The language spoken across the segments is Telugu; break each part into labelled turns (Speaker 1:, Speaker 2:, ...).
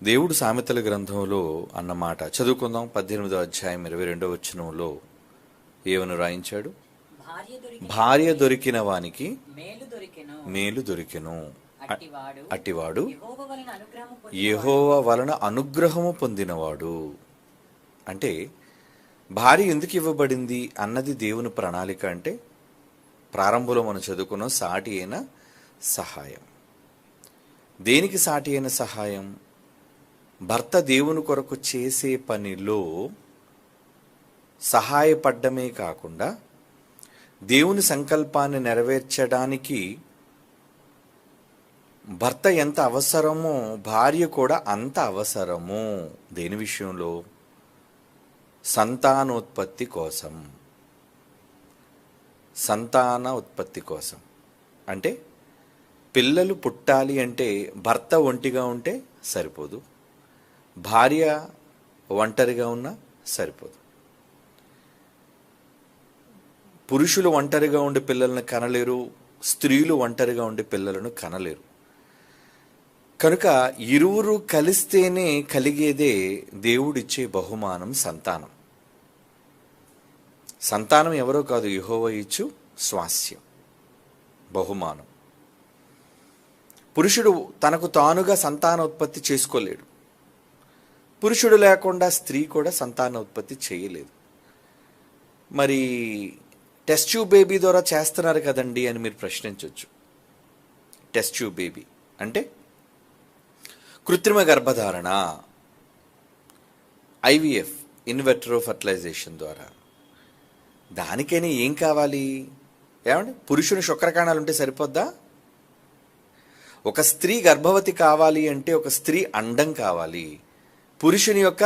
Speaker 1: దేవుడు సామెతల గ్రంథంలో అన్నమాట చదువుకుందాం. 18వ అధ్యాయం 22వ వచనంలో ఏమని రాయించాడు? భార్య దొరికిన వానికి మేలు దొరికెను, అట్టివాడు యెహోవా వలన అనుగ్రహము పొందినవాడు. అంటే భార్య ఎందుకు ఇవ్వబడింది అన్నది దేవుని ప్రణాళిక. అంటే ప్రారంభంలో మనం చదువుకున్న సాటి అయిన సహాయం. దేనికి సాటి అయిన సహాయం? భర్త దేవుని కొరకు చేసే పనిలో సహాయపడ్డమే కాకుండా దేవుని సంకల్పాన్ని నెరవేర్చడానికి భర్త ఎంత అవసరమో భార్య కూడా అంత అవసరము. దేని విషయంలో? సంతానోత్పత్తి కోసం. సంతాన ఉత్పత్తి కోసం అంటే పిల్లలు పుట్టాలి అంటే భర్త ఒంటిగా ఉంటే సరిపోదు, భార్య ఒంటరిగా ఉన్నా సరిపోదు. పురుషులు ఒంటరిగా ఉండి పిల్లలను కనలేరు, స్త్రీలు ఒంటరిగా ఉండి పిల్లలను కనలేరు. కనుక ఇరువురు కలిస్తేనే కలిగేదే దేవుడిచ్చే బహుమానం సంతానం. సంతానం ఎవరో కాదు, యెహోవా ఇచ్చు స్వాస్యం, బహుమానం. పురుషుడు తనకు తానుగా సంతానోత్పత్తి చేసుకోలేడు. పురుషుడు లేకుండా స్త్రీ కూడా సంతానోత్పత్తి చేయలేదు. మరి టెస్ట్ ట్యూబ్ బేబీ ద్వారా చేస్తున్నారు కదండి అని మీరు ప్రశ్నించవచ్చు. టెస్ట్ ట్యూబ్ బేబీ అంటే కృత్రిమ గర్భధారణ, ఐవిఎఫ్, ఇన్వెట్రో ఫర్టిలైజేషన్ ద్వారా. దానికైనా ఏం కావాలి? ఏమండి, పురుషుని శుక్రకణాలు ఉంటే సరిపోద్దా? ఒక స్త్రీ గర్భవతి కావాలి అంటే ఒక స్త్రీ అండం కావాలి, పురుషుని యొక్క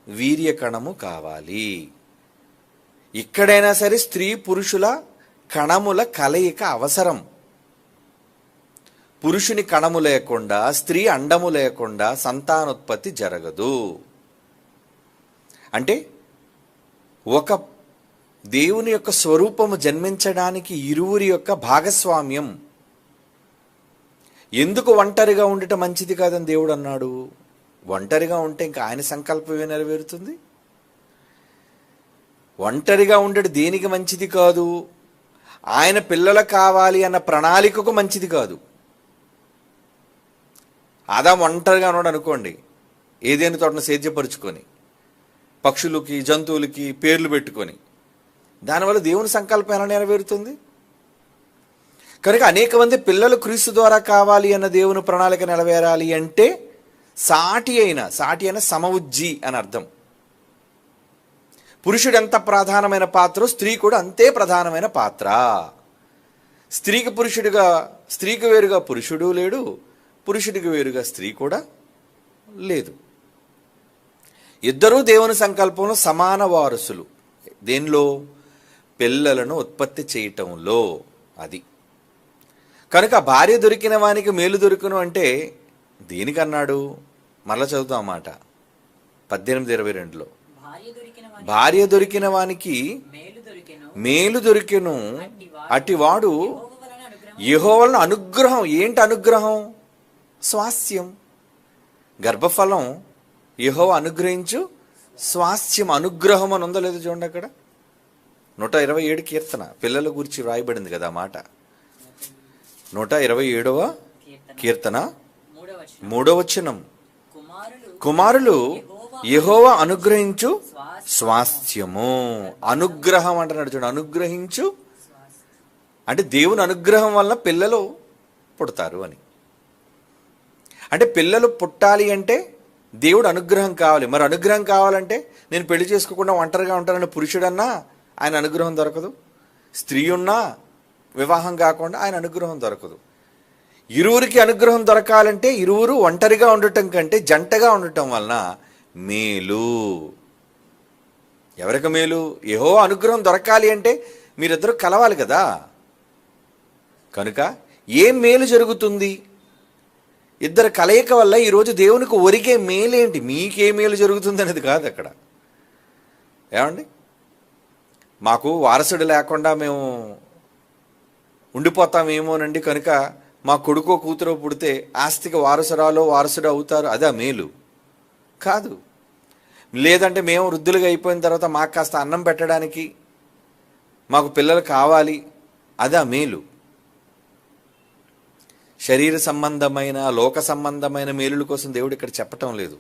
Speaker 1: వీర్యకణము కావాలి. ఇక్కడైనా సరే స్త్రీ పురుషుల కణముల కలయిక అవసరం. పురుషుని కణము లేకుండా, స్త్రీ అండము లేకుండా సంతానోత్పత్తి జరగదు. అంటే ఒక దేవుని యొక్క స్వరూపము జన్మించడానికి ఇరువురి యొక్క భాగస్వామ్యం. ఎందుకు ఒంటరిగా ఉండటం మంచిది కాదని దేవుడు అన్నాడు? ఒంటరిగా ఉంటే ఇంకా ఆయన సంకల్పమే నెరవేరుతుంది. ఒంటరిగా ఉండడు దేనికి మంచిది కాదు? ఆయన పిల్లలు కావాలి అన్న ప్రణాళికకు మంచిది కాదు. ఆదాం ఒంటరిగా ఉన్నాడు అనుకోండి, ఏదైనా తోటను సేద్యపరుచుకొని పక్షులకి జంతువులకి పేర్లు పెట్టుకొని, దానివల్ల దేవుని సంకల్పం ఎలా నెరవేరుతుంది? కనుక అనేక మంది పిల్లలు క్రీస్తు ద్వారా కావాలి అన్న దేవుని ప్రణాళిక నెరవేరాలి అంటే సాటి అయిన సమవుజ్జి అని అర్థం. పురుషుడు ఎంత ప్రధానమైన పాత్ర, స్త్రీ కూడా అంతే ప్రధానమైన పాత్ర. స్త్రీకి వేరుగా పురుషుడు లేడు, పురుషుడికి వేరుగా స్త్రీ కూడా లేదు. ఇద్దరూ దేవుని సంకల్పంలో సమాన వారసులు. దేనిలో? పిల్లలను ఉత్పత్తి చేయటంలో. అది కనుక భార్య దొరికిన వానికి మేలు దొరికిను అంటే దేనికన్నాడు? మరలా చదువుతాం అన్నమాట 18:22లో. భార్య దొరికిన వానికి మేలు దొరికెను, అటివాడు యెహోవా వలన అనుగ్రహం. ఏంటి అనుగ్రహం? స్వాస్యం, గర్భఫలం. యెహోవా అనుగ్రహించు స్వాస్యం. అనుగ్రహం అని ఉందో లేదో చూడండి అక్కడ. 127 కీర్తన పిల్లల గురించి వ్రాయబడింది కదా మాట. 127వ కీర్తన 3వ వచనం. కుమారులు యెహోవా అనుగ్రహించు స్వాస్థ్యము. అనుగ్రహం అంటున్నాడు చూడండి. అనుగ్రహించు అంటే దేవుని అనుగ్రహం వల్ల పిల్లలు పుడతారు అని. అంటే పిల్లలు పుట్టాలి అంటే దేవుడు అనుగ్రహం కావాలి. మరి అనుగ్రహం కావాలంటే నేను పెళ్లి చేసుకోకుండా ఒంటరిగా ఉంటానని పురుషుడన్నా ఆయన అనుగ్రహం దొరకదు, స్త్రీ ఉన్నా వివాహం కాకుండా ఆయన అనుగ్రహం దొరకదు. ఇరువురికి అనుగ్రహం దొరకాలంటే ఇరువురు ఒంటరిగా ఉండటం కంటే జంటగా ఉండటం వలన మేలు. ఎవరికి మేలు? యెహోవా అనుగ్రహం దొరకాలి అంటే మీరిద్దరూ కలవాలి కదా. కనుక ఏం మేలు జరుగుతుంది? ఇద్దరు కలయిక వల్ల ఈరోజు దేవునికి ఒరిగే మేలేంటి? మీకే మేలు జరుగుతుంది అనేది కాదు అక్కడ. ఏమండి, మాకు వారసుడు లేకుండా మేము ఉండిపోతామేమోనండి, కనుక మా కొడుకో కూతురో పుడితే ఆస్తికి వారసుడు అవుతారు, అదే మేలు. కాదు. లేదంటే మేము వృద్ధులుగా అయిపోయిన తర్వాత మాకు కాస్త అన్నం పెట్టడానికి మాకు పిల్లలు కావాలి, అదా మేలు? శరీర సంబంధమైన లోక సంబంధమైన మేలుల కోసం దేవుడు ఇక్కడ చెప్పటం లేదు.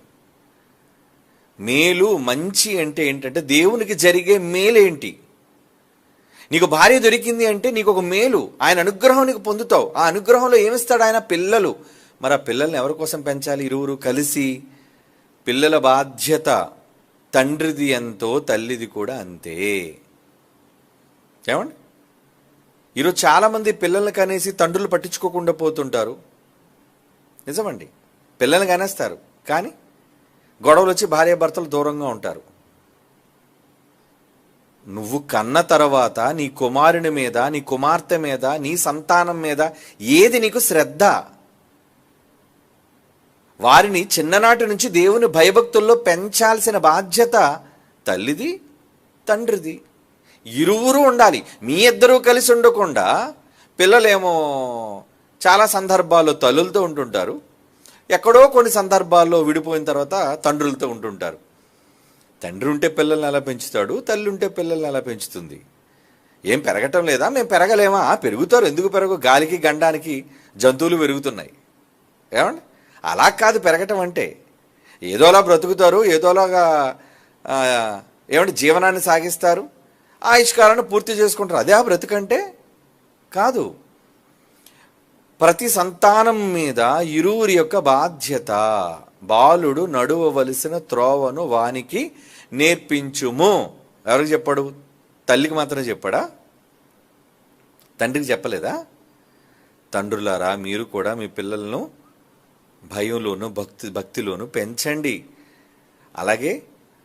Speaker 1: మేలు మంచి అంటే ఏంటంటే దేవునికి జరిగే మేలేంటి? నీకు భార్య దొరికింది అంటే నీకు ఒక మేలు, ఆయన అనుగ్రహం నీకు పొందుతావు. ఆ అనుగ్రహంలో ఏమిస్తాడు ఆయన? పిల్లలు. మరి ఆ పిల్లల్ని ఎవరి కోసం పెంచాలి? ఇరువురు కలిసి. పిల్లల బాధ్యత తండ్రిది ఎంతో తల్లిది కూడా అంతే. ఏమండి? ఈరోజు చాలామంది పిల్లల్ని కనేసి తండ్రులు పట్టించుకోకుండా పోతుంటారు. నిజమండి, పిల్లల్ని కనేస్తారు కానీ గొడవలు వచ్చి భార్యాభర్తలు దూరంగా ఉంటారు. నువ్వు కన్న తర్వాత నీ కుమారుని మీద, నీ కుమార్తె మీద, నీ సంతానం మీద ఏది నీకు శ్రద్ధ? వారిని చిన్ననాటి నుంచి దేవుని భయభక్తుల్లో పెంచాల్సిన బాధ్యత తల్లిది, తండ్రిది. ఇరువురు ఉండాలి. మీ ఇద్దరూ కలిసి ఉండకుండా పిల్లలేమో చాలా సందర్భాల్లో తల్లులతో ఉంటుంటారు, ఎక్కడో కొన్ని సందర్భాల్లో విడిపోయిన తర్వాత తండ్రులతో ఉంటుంటారు. తండ్రి ఉంటే పిల్లల్ని ఎలా పెంచుతాడు? తల్లి ఉంటే పిల్లల్ని ఎలా పెంచుతుంది? ఏం పెరగటం లేదా? మేము పెరగలేమా? పెరుగుతారు. ఎందుకు పెరగవు? గాలికి గండానికి జంతువులు పెరుగుతున్నాయి. ఏమండి? అలా కాదు పెరగటం అంటే. ఏదోలా బ్రతుకుతారు, ఏదోలాగా ఏమంటే జీవనాన్ని సాగిస్తారు, ఆయుష్కాలను పూర్తి చేసుకుంటారు. అదే ఆ బ్రతుకంటే కాదు. ప్రతి సంతానం మీద ఇరువురి యొక్క బాధ్యత. బాలుడు నడువవలసిన త్రోవను వానికి నేర్పించుము. ఎవరికి చెప్పాడు? తల్లికి మాత్రమే చెప్పాడా? తండ్రికి చెప్పలేదా? తండ్రులారా, మీరు కూడా మీ పిల్లలను భయంలోను భక్తిలోను పెంచండి. అలాగే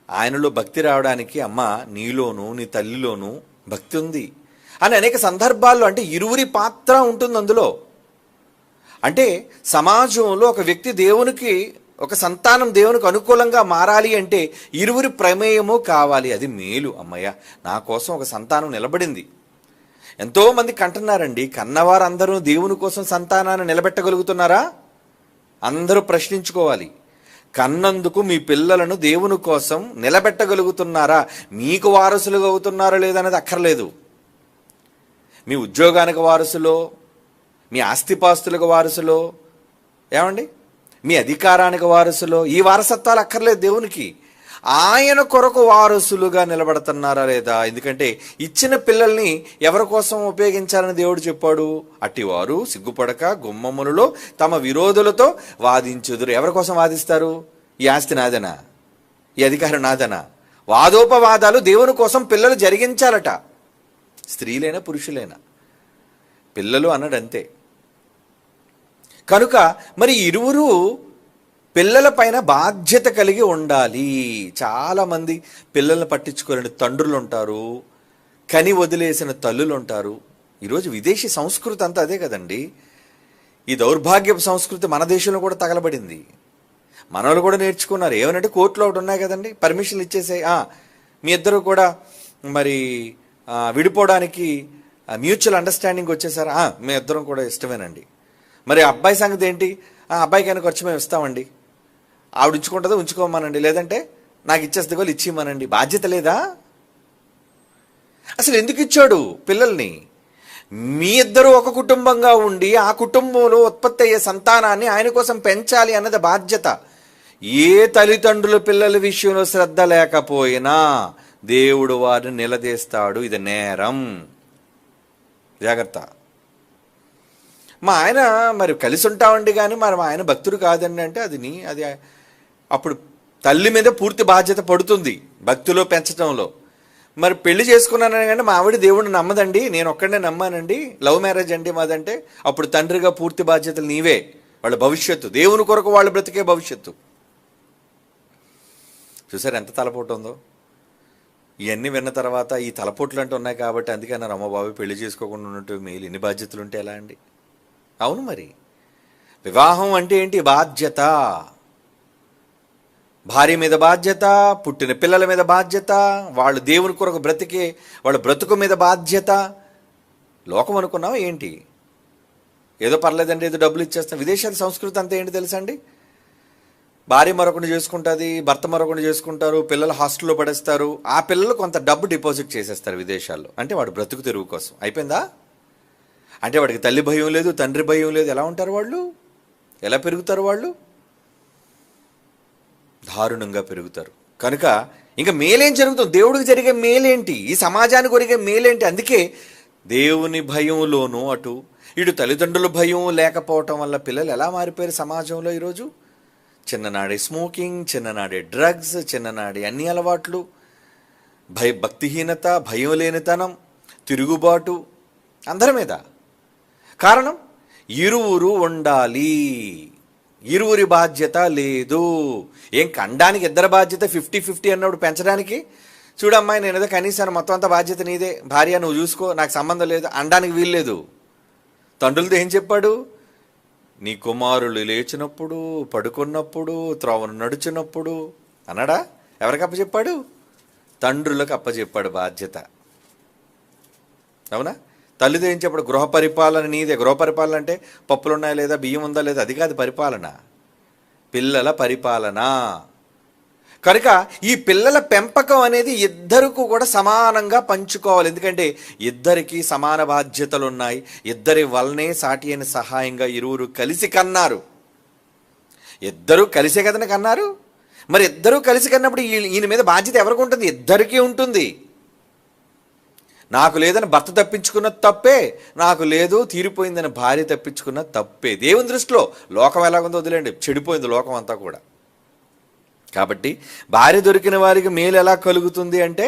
Speaker 1: ఆయనలో భక్తి రావడానికి అమ్మ నీలోను నీ తల్లిలోను భక్తి ఉంది అని అనేక సందర్భాల్లో, అంటే ఇరువురి పాత్ర ఉంటుంది అందులో. అంటే సమాజంలో ఒక వ్యక్తి దేవునికి, ఒక సంతానం దేవునికి అనుకూలంగా మారాలి అంటే ఇరువురి ప్రమేయము కావాలి. అది మేలు. అమ్మయ్య, నా కోసం ఒక సంతానం నిలబడింది. ఎంతోమంది కంటున్నారండి, కన్నవారందరూ దేవుని కోసం సంతానాన్ని నిలబెట్టగలుగుతున్నారా? అందరూ ప్రశ్నించుకోవాలి. కన్నందుకు మీ పిల్లలను దేవుని కోసం నిలబెట్టగలుగుతున్నారా? మీకు వారసులుగా అవుతున్నారో లేదనేది అక్కర్లేదు. మీ ఉద్యోగానికి వారసులో, మీ ఆస్తిపాస్తులకు వారసులో, ఏమండి మీ అధికారానికి వారసులో, ఈ వారసత్వాలు అక్కర్లేదు దేవునికి. ఆయన కొరకు వారసులుగా నిలబడుతున్నారా లేదా? ఎందుకంటే ఇచ్చిన పిల్లల్ని ఎవరి కోసం ఉపయోగించాలని దేవుడు చెప్పాడు? అట్టివారు సిగ్గుపడక గుమ్మములలో తమ విరోధులతో వాదించుదురు. ఎవరి కోసం వాదిస్తారు? ఈ ఆస్తి నాదనా, ఈ అధికారం నాదనా? వాదోపవాదాలు దేవుని కోసం పిల్లలు జరిగించాలట. స్త్రీలైనా పురుషులైనా పిల్లలు అన్నాడంతే. కనుక మరి ఇరువురు పిల్లల పైన బాధ్యత కలిగి ఉండాలి. చాలామంది పిల్లల్ని పట్టించుకోలేని తండ్రులు ఉంటారు, కని వదిలేసిన తల్లులు ఉంటారు. ఈరోజు విదేశీ సంస్కృతి అంతా అదే కదండి. ఈ దౌర్భాగ్యపు సంస్కృతి మన దేశంలో కూడా తగలబడింది. మనోళ్ళు కూడా నేర్చుకున్నారు. ఏమనంటే కోర్టులో ఒకటి ఉన్నాయి కదండి, పర్మిషన్లు ఇచ్చేసాయి. మీ ఇద్దరు కూడా మరి విడిపోవడానికి మ్యూచువల్ అండర్స్టాండింగ్ వచ్చేసారా? మీ ఇద్దరం కూడా ఇష్టమేనండి. మరి అబ్బాయి సంగతి ఏంటి? అబ్బాయికి అయినా ఖర్చు మేము ఇస్తామండి, ఆవిడ ఉంచుకుంటుందో ఉంచుకోమనండి, లేదంటే నాకు ఇచ్చేస్తే వాళ్ళు ఇచ్చిమనండి. బాధ్యత లేదా? అసలు ఎందుకు ఇచ్చాడు పిల్లల్ని? మీ ఇద్దరు ఒక కుటుంబంగా ఉండి ఆ కుటుంబంలో ఉత్పత్తి అయ్యే సంతానాన్ని ఆయన కోసం పెంచాలి అన్నది బాధ్యత. ఏ తల్లిదండ్రుల పిల్లల విషయంలో శ్రద్ధ లేకపోయినా దేవుడు వారిని నిలదీస్తాడు. ఇది నేరం, జాగ్రత్త. మా ఆయన మరి కలిసి ఉంటామండి కానీ మరి మా ఆయన భక్తుడు కాదండి అంటే అది అప్పుడు తల్లి మీద పూర్తి బాధ్యత పడుతుంది భక్తిలో పెంచడంలో. మరి పెళ్లి చేసుకున్నానని కానీ మా ఆవిడ దేవుడిని నమ్మదండి, నేను ఒక్కడే నమ్మానండి, లవ్ మ్యారేజ్ అండి మాదంటే అప్పుడు తండ్రిగా పూర్తి బాధ్యతలు నీవే. వాళ్ళ భవిష్యత్తు, దేవుని కొరకు వాళ్ళు బ్రతికే భవిష్యత్తు. చూసారు ఎంత తలపోటు ఉందో? ఇవన్నీ విన్న తర్వాత ఈ తలపోట్లు అంటూ ఉన్నాయి కాబట్టి అందుకే అన్నారు, అమ్మ బాబు పెళ్లి చేసుకోకుండా ఉన్నట్టు మేలు, ఇన్ని బాధ్యతలు ఉంటే ఎలా అండి? అవును, మరి వివాహం అంటే ఏంటి? బాధ్యత. భార్య మీద బాధ్యత, పుట్టిన పిల్లల మీద బాధ్యత, వాళ్ళు దేవుని కొరకు బ్రతికే వాళ్ళ బ్రతుకు మీద బాధ్యత. లోకం అనుకున్నావా ఏంటి? ఏదో పర్లేదండి, ఏదో డబ్బులు ఇచ్చేస్తాం. విదేశాల సంస్కృతి అంతా ఏంటి తెలుసా అండి? భార్య మరొకటి చేసుకుంటుంది, భర్త మరొకటి చేసుకుంటారు, పిల్లలు హాస్టల్లో పడేస్తారు. ఆ పిల్లలు కొంత డబ్బు డిపాజిట్ చేసేస్తారు విదేశాల్లో. అంటే వాడు బ్రతుకు తెరువు కోసం. అయిపోయిందా? అంటే వాడికి తల్లి భయం లేదు, తండ్రి భయం లేదు. ఎలా ఉంటారు వాళ్ళు? ఎలా పెరుగుతారు వాళ్ళు? దారుణంగా పెరుగుతారు. కనుక ఇంకా మేలేం జరుగుతుంది? దేవుడికి జరిగే మేలేంటి? ఈ సమాజానికి జరిగే మేలేంటి? అందుకే దేవుని భయంలోనూ ఇటు తల్లిదండ్రుల భయం లేకపోవటం వల్ల పిల్లలు ఎలా మారిపోయారు సమాజంలో ఈరోజు? చిన్ననాడే స్మోకింగ్, చిన్ననాడే డ్రగ్స్, చిన్ననాడే అన్ని అలవాట్లు, భక్తిహీనత, భయం లేనితనం, తిరుగుబాటు అందరి మీద. కారణం ఇరువురు ఉండాలి, ఇరువురి బాధ్యత లేదు. ఏం కండానికి ఇద్దరి బాధ్యత 50-50 అన్నప్పుడు పెంచడానికి? చూడమ్మాయి, నేను ఏదో కనీసం మొత్తం అంతా బాధ్యత నీదే, భార్య నువ్వు చూసుకో, నాకు సంబంధం లేదు అనడానికి వీల్లేదు. తండ్రులతో ఏం చెప్పాడు? నీ కుమారులు లేచినప్పుడు, పడుకున్నప్పుడు, త్రోవను నడుచున్నప్పుడు అన్నాడా? ఎవరికి అప్పచెప్పాడు? తండ్రులకు అప్పచెప్పాడు బాధ్యత. అవునా? తల్లితో ఏం చెప్పాడు? గృహ పరిపాలన నీదే. గృహ పరిపాలన అంటే పప్పులు ఉన్నాయా లేదా, బియ్యం ఉందా లేదా, అది కాదు పరిపాలన, పిల్లల పరిపాలన. కనుక ఈ పిల్లల పెంపకం అనేది ఇద్దరికి కూడా సమానంగా పంచుకోవాలి. ఎందుకంటే ఇద్దరికి సమాన బాధ్యతలు ఉన్నాయి. ఇద్దరి వల్లనే సాటి అయిన సహాయంగా ఇరువురు కలిసి కన్నారు. ఇద్దరూ కలిసే కదనే కన్నారు. మరి ఇద్దరూ కలిసి కన్నప్పుడు ఈయన మీద బాధ్యత ఎవరికి ఉంటుంది? ఇద్దరికీ ఉంటుంది. నాకు లేదని భర్త తప్పించుకున్న తప్పే, నాకు లేదు తీరిపోయిందని భార్య తప్పించుకున్న తప్పే. దేవుని దృష్టిలో లోకం ఎలాగుందో వదిలేండి, చెడిపోయింది లోకం అంతా కూడా. కాబట్టి భార్య దొరికిన వారికి మేలు ఎలా కలుగుతుంది అంటే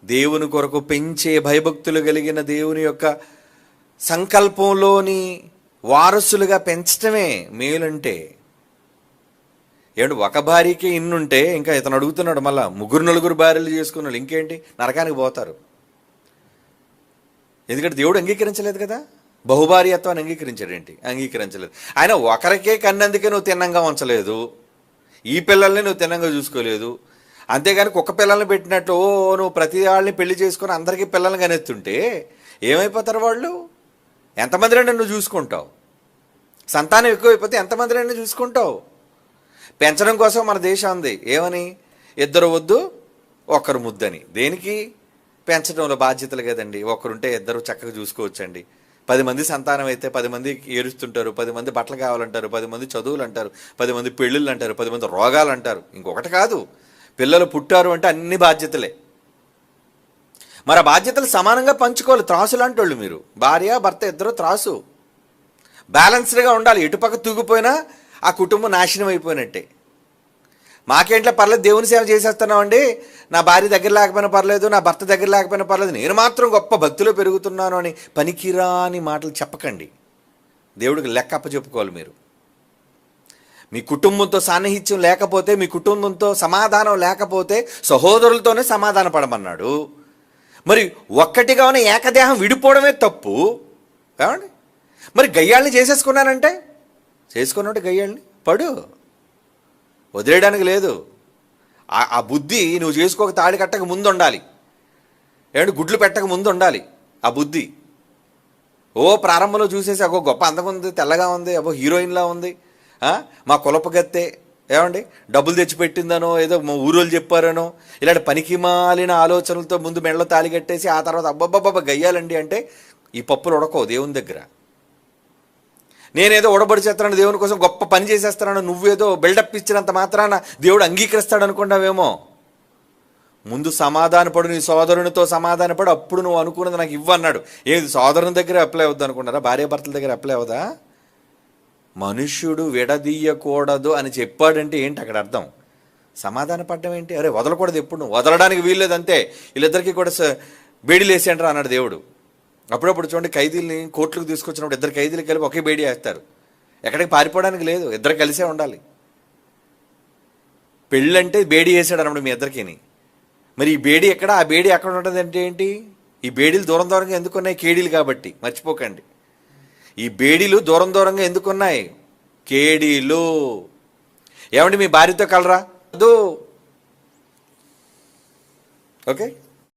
Speaker 1: దేవుని కొరకు పెంచే భయభక్తులు కలిగిన దేవుని యొక్క సంకల్పంలోని వారసులుగా పెంచటమే మేలంటే. ఏడు ఒక భార్యకి ఇన్నుంటే ఇంకా ఇతను అడుగుతున్నాడు మళ్ళా 3-4 భార్యలు చేసుకున్నాడు, ఇంకేంటి? నరకానికి పోతారు. ఎందుకంటే దేవుడు అంగీకరించలేదు కదా, బహుభార్యత్వాన్ని అంగీకరించాడేంటి? అంగీకరించలేదు. ఆయన ఒకరికే కన్నందుకే నువ్వు తిన్నంగా ఉంచలేదు, ఈ పిల్లల్ని నువ్వు తిన్నంగా చూసుకోలేదు. అంతేగాని కుక్క పిల్లల్ని పెట్టినట్టు నువ్వు ప్రతి వాళ్ళని పెళ్లి చేసుకుని అందరికీ పిల్లల్ని కనెత్తుంటే ఏమైపోతారు వాళ్ళు? ఎంతమంది రండి నువ్వు చూసుకుంటావు? సంతానం ఎక్కువైపోతే ఎంతమంది రండి చూసుకుంటావు? పెంచడం కోసం మన దేశం ఉంది ఏమని, 2 వద్దు 1 ముద్దని. దేనికి? పెంచడంలో బాధ్యతలు కదండి. ఒకరుంటే 2 చక్కగా చూసుకోవచ్చండి. 10 మంది సంతానం అయితే 10 మంది ఏడుస్తుంటారు, 10 మంది బట్టలు కావాలంటారు, 10 మంది చదువులు అంటారు, 10 మంది పెళ్ళిళ్ళు అంటారు, 10 మంది రోగాలు అంటారు. ఇంకొకటి కాదు, పిల్లలు పుట్టారు అంటే అన్ని బాధ్యతలే. మరి ఆ బాధ్యతలు సమానంగా పంచుకోవాలి. త్రాసు లాంటి వాళ్ళు మీరు, భార్య భర్త ఇద్దరు త్రాసు, బ్యాలెన్స్డ్గా ఉండాలి. ఎటుపక్క తూగిపోయినా ఆ కుటుంబం నాశనం అయిపోయినట్టే. మాకేంట్లో పర్లేదు, దేవుని సేవ చేసేస్తున్నామండి, నా భార్య దగ్గర లేకపోయినా పర్లేదు, నా భర్త దగ్గర లేకపోయినా పర్లేదు, నేను మాత్రం గొప్ప భక్తిలో పెరుగుతున్నాను అని పనికిరాని మాటలు చెప్పకండి. దేవుడికి లెక్క అప్పచెప్పుకోవాలి మీరు. మీ కుటుంబంతో సాన్నిహిత్యం లేకపోతే, మీ కుటుంబంతో సమాధానం లేకపోతే సహోదరులతోనే సమాధాన పడమన్నాడు. మరి ఒక్కటిగా ఉన్న ఏకదేహం విడిపోవడమే తప్పు ఏమండి? మరి గయ్యాళ్ళని చేసేసుకున్నానంటే, చేసుకున్నట్టు గయ్యాళ్ళని పడు, వదిలేయడానికి లేదు. ఆ బుద్ధి నువ్వు చేసుకోక తాళి కట్టక ముందు ఉండాలి. ఏమంటే గుడ్లు పెట్టక ముందు ఉండాలి ఆ బుద్ధి. ప్రారంభంలో చూసేసి అగో గొప్ప అందం ఉంది, తెల్లగా ఉంది, అబ్బో హీరోయిన్లా ఉంది, మా కులపగత్తే ఏమండి డబ్బులు తెచ్చిపెట్టిందనో ఏదో ఊరోళ్ళు చెప్పారనో ఇలాంటి పనికి మాలిన ఆలోచనలతో ముందు మెడలో తాళి కట్టేసి ఆ తర్వాత అబ్బబ్బబ్బ గయ్యాలండి అంటే ఈ పప్పులు ఉడకవు దేవుని దగ్గర. నేనేదో ఉడబడి చేస్తాను దేవుని కోసం గొప్ప పని చేసేస్తాను, నువ్వేదో బిల్డప్ ఇచ్చినంత మాత్రాన దేవుడు అంగీకరిస్తాడు అనుకున్నావేమో. ముందు సమాధానపడు, నీ సోదరునితో సమాధానపడు, అప్పుడు నువ్వు అనుకున్నది నాకు ఇవ్వన్నాడు. ఏది సోదరుని దగ్గర అప్లై అవుద్దు అనుకున్నారా? భార్యాభర్తల దగ్గర అప్లై అవుదా? మనుష్యుడు విడదీయకూడదు అని చెప్పాడంటే ఏంటి అక్కడ అర్థం? సమాధాన పడ్డం ఏంటి? అరే వదలకూడదు, ఎప్పుడు నువ్వు వదలడానికి వీల్లేదు అంతే, వీళ్ళిద్దరికీ కూడా బేడీలు వేసి అంటారా అన్నాడు దేవుడు. అప్పుడప్పుడు చూడండి, ఖైదీల్ని కోర్టులకు తీసుకొచ్చినప్పుడు 2 ఖైదీలు కలిపి ఒకే బేడీ వేస్తారు. ఎక్కడికి పారిపోవడానికి లేదు, ఇద్దరు కలిసే ఉండాలి. పెళ్ళంటే బేడీ వేసాడు అన్నప్పుడు మీ ఇద్దరికిని. మరి ఈ బేడీ ఎక్కడ, ఆ బేడీ ఎక్కడ ఉంటుంది అంటే ఏంటి? ఈ బేడీలు దూరం దూరంగా ఎందుకున్నాయి? కేడీలు కాబట్టి మర్చిపోకండి. ఈ బేడీలు దూరం దూరంగా ఎందుకున్నాయి? కేడీలు. ఏమండి మీ భార్యతో కలరా? ఓకే.